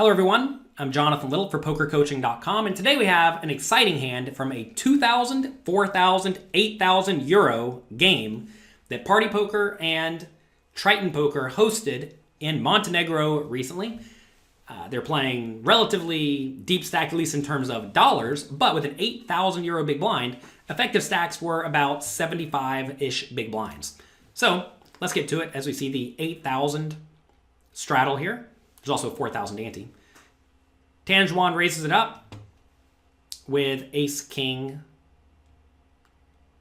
Hello everyone, I'm Jonathan Little for PokerCoaching.com, and today we have an exciting hand from a 2,000, 4,000, 8,000 euro game that Party Poker and Triton Poker hosted in Montenegro recently. They're playing relatively deep stacked, at least in terms of dollars, but with an 8,000 euro big blind, effective stacks were about 75-ish big blinds. So let's get to it as we see the 8,000 straddle here. There's also 4,000 ante. Xuan raises it up with ace-king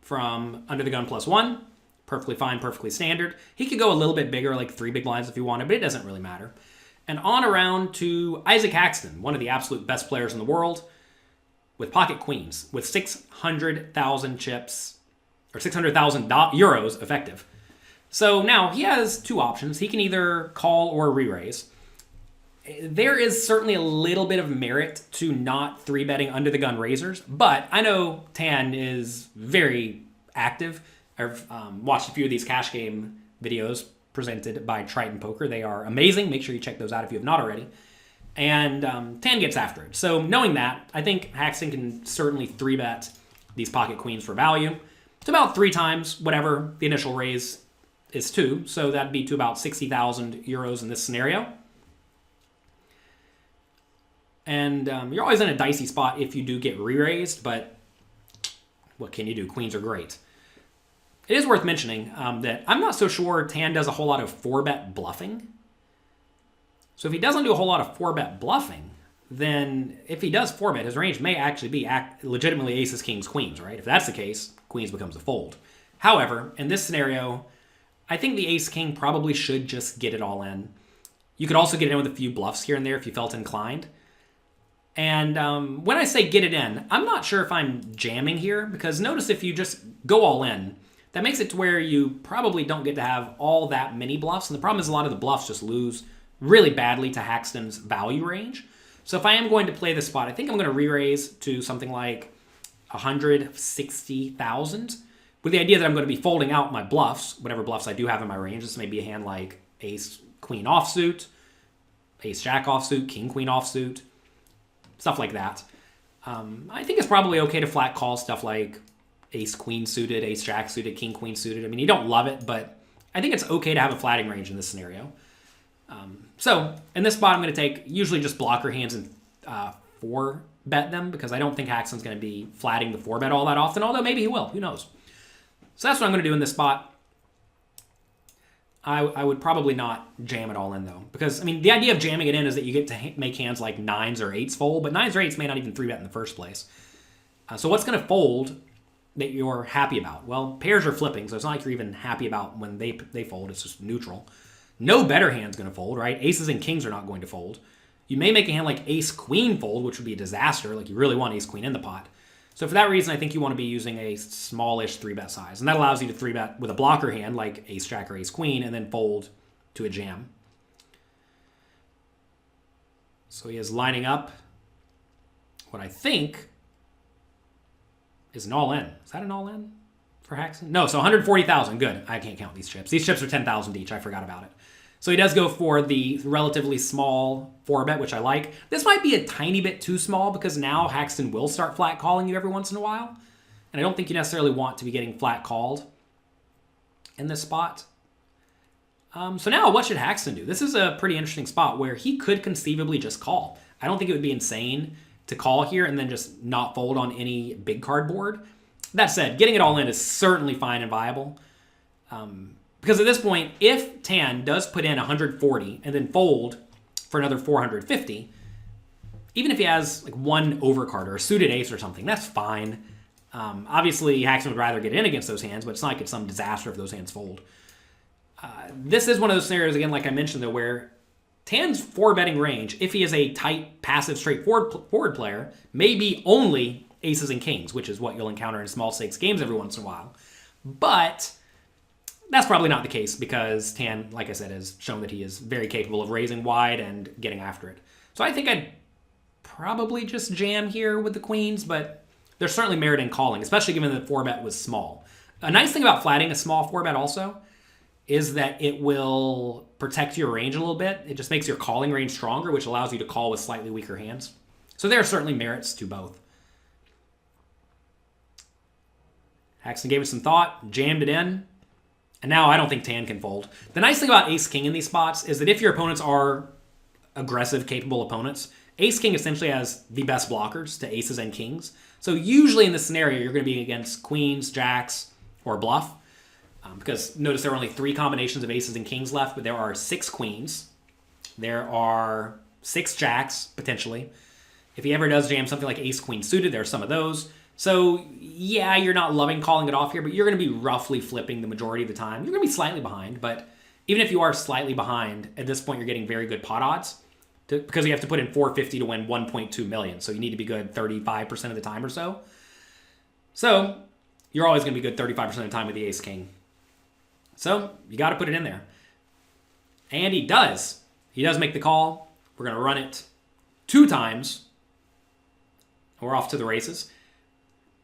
from under the gun +1. Perfectly fine, perfectly standard. He could go a little bit bigger, like 3 big blinds if he wanted, but it doesn't really matter. And on around to Ike Haxton, one of the absolute best players in the world, with pocket queens, with 600,000 chips, or 600,000 euros effective. So now he has two options. He can either call or re-raise. There is certainly a little bit of merit to not 3-betting under the gun raisers, but I know Tan is very active. I've watched a few of these cash game videos presented by Triton Poker. They are amazing. Make sure you check those out if you have not already. And Tan gets after it. So knowing that, I think Haxton can certainly 3-bet these pocket queens for value. It's about 3 times whatever the initial raise is to. So that'd be to about 60,000 euros in this scenario. And you're always in a dicey spot if you do get re-raised, but what can you do? Queens are great. It is worth mentioning that I'm not so sure Tan does a whole lot of 4-bet bluffing. So if he doesn't do a whole lot of 4-bet bluffing, then if he does 4-bet, his range may actually be legitimately aces, kings, queens, right? If that's the case, queens becomes a fold. However, in this scenario, I think the ace-king probably should just get it all in. You could also get it in with a few bluffs here and there if you felt inclined. And when I say get it in, I'm not sure if I'm jamming here, because notice if you just go all in, that makes it to where you probably don't get to have all that many bluffs. And the problem is a lot of the bluffs just lose really badly to Haxton's value range. So if I am going to play this spot, I think I'm going to re-raise to something like 160,000 with the idea that I'm going to be folding out my bluffs, whatever bluffs I do have in my range. This may be a hand like ace, queen offsuit, ace, jack offsuit, king, queen offsuit, stuff like that. I think it's probably okay to flat call stuff like ace queen suited, ace jack suited, king queen suited. I mean, you don't love it, but I think it's okay to have a flatting range in this scenario. So in this spot, I'm going to take usually just blocker hands and 4-bet them, because I don't think Haxton's going to be flatting the 4-bet all that often, although maybe he will. Who knows? So that's what I'm going to do in this spot. I would probably not jam it all in, though, because, I mean, the idea of jamming it in is that you get to make hands like 9s or 8s fold, but 9s or 8s may not even 3-bet in the first place. So what's going to fold that you're happy about? Well, pairs are flipping, so it's not like you're even happy about when they fold. It's just neutral. No better hand's going to fold, right? Aces and kings are not going to fold. You may make a hand like ace-queen fold, which would be a disaster. Like, you really want ace-queen in the pot. So for that reason, I think you want to be using a smallish 3-bet size. And that allows you to 3-bet with a blocker hand like ace-jack or ace-queen and then fold to a jam. So he is lining up what I think is an all-in. Is that an all-in for Haxton? No, so 140,000. Good. I can't count these chips. These chips are 10,000 each. I forgot about it. So he does go for the relatively small 4-bet, which I like. This might be a tiny bit too small, because now Haxton will start flat calling you every once in a while. And I don't think you necessarily want to be getting flat called in this spot. So now what should Haxton do? This is a pretty interesting spot where he could conceivably just call. I don't think it would be insane to call here and then just not fold on any big card board. That said, getting it all in is certainly fine and viable. Because at this point, if Tan does put in 140 and then fold for another 450, even if he has like one overcard or a suited ace or something, that's fine. Obviously, Haxton would rather get in against those hands, but it's not like it's some disaster if those hands fold. This is one of those scenarios, again, like I mentioned, though, where Tan's 4-betting range, if he is a tight, passive, straightforward player, may be only aces and kings, which is what you'll encounter in small stakes games every once in a while. But that's probably not the case, because Tan, like I said, has shown that he is very capable of raising wide and getting after it. So I think I'd probably just jam here with the queens, but there's certainly merit in calling, especially given that the 4-bet was small. A nice thing about flatting a small 4-bet also is that it will protect your range a little bit. It just makes your calling range stronger, which allows you to call with slightly weaker hands. So there are certainly merits to both. Haxton gave it some thought, jammed it in, and now I don't think Tan can fold. The nice thing about Ace-King in these spots is that if your opponents are aggressive, capable opponents, Ace-King essentially has the best blockers to aces and kings. So usually in this scenario, you're going to be against queens, jacks, or bluff. Because notice there are only 3 combinations of aces and kings left, but there are 6 queens. There are 6 jacks, potentially. If he ever does jam something like ace-queen suited, there are some of those. So, yeah, you're not loving calling it off here, but you're going to be roughly flipping the majority of the time. You're going to be slightly behind, but even if you are slightly behind, at this point you're getting very good pot odds because you have to put in 450 to win 1.2 million. So you need to be good 35% of the time or so. So you're always going to be good 35% of the time with the ace-king. So you got to put it in there. And he does. He does make the call. We're going to run it 2 times. We're off to the races.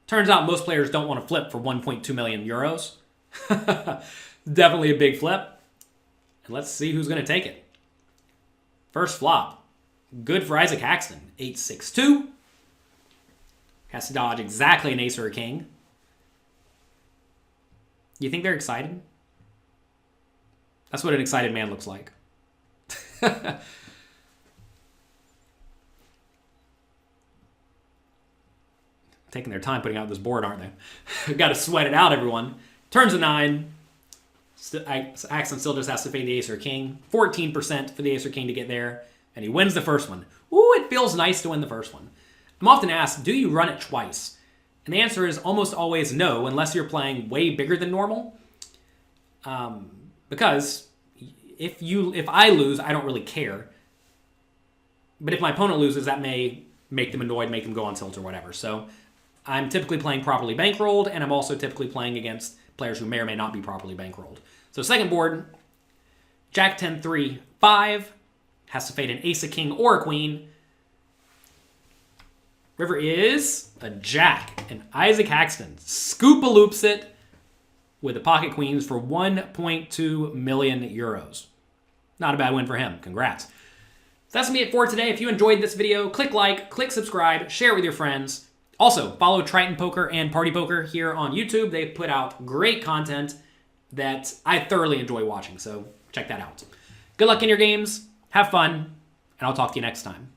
Turns out most players don't want to flip for 1.2 million euros. Definitely a big flip. And let's see who's going to take it. First flop. Good for Ike Haxton. 8-6-2. Has to dodge exactly an ace or a king. You think they're excited? That's what an excited man looks like. Taking their time putting out this board, aren't they? Got to sweat it out, everyone. Turns a 9. Haxton still just has to fade the ace or king. 14% for the ace or king to get there. And he wins the first one. Ooh, it feels nice to win the first one. I'm often asked, do you run it twice? And the answer is almost always no, unless you're playing way bigger than normal. Because if I lose, I don't really care. But if my opponent loses, that may make them annoyed, make them go on tilt or whatever. So I'm typically playing properly bankrolled, and I'm also typically playing against players who may or may not be properly bankrolled. So second board, Jack 10-3-5, has to fade an ace, a king, or a queen. River is a jack, and Ike Haxton scoop-a-loops it with the pocket queens for 1.2 million euros. Not a bad win for him. Congrats. So that's going to be it for today. If you enjoyed this video, click like, click subscribe, share it with your friends. Also, follow Triton Poker and Party Poker here on YouTube. They put out great content that I thoroughly enjoy watching, so check that out. Good luck in your games, have fun, and I'll talk to you next time.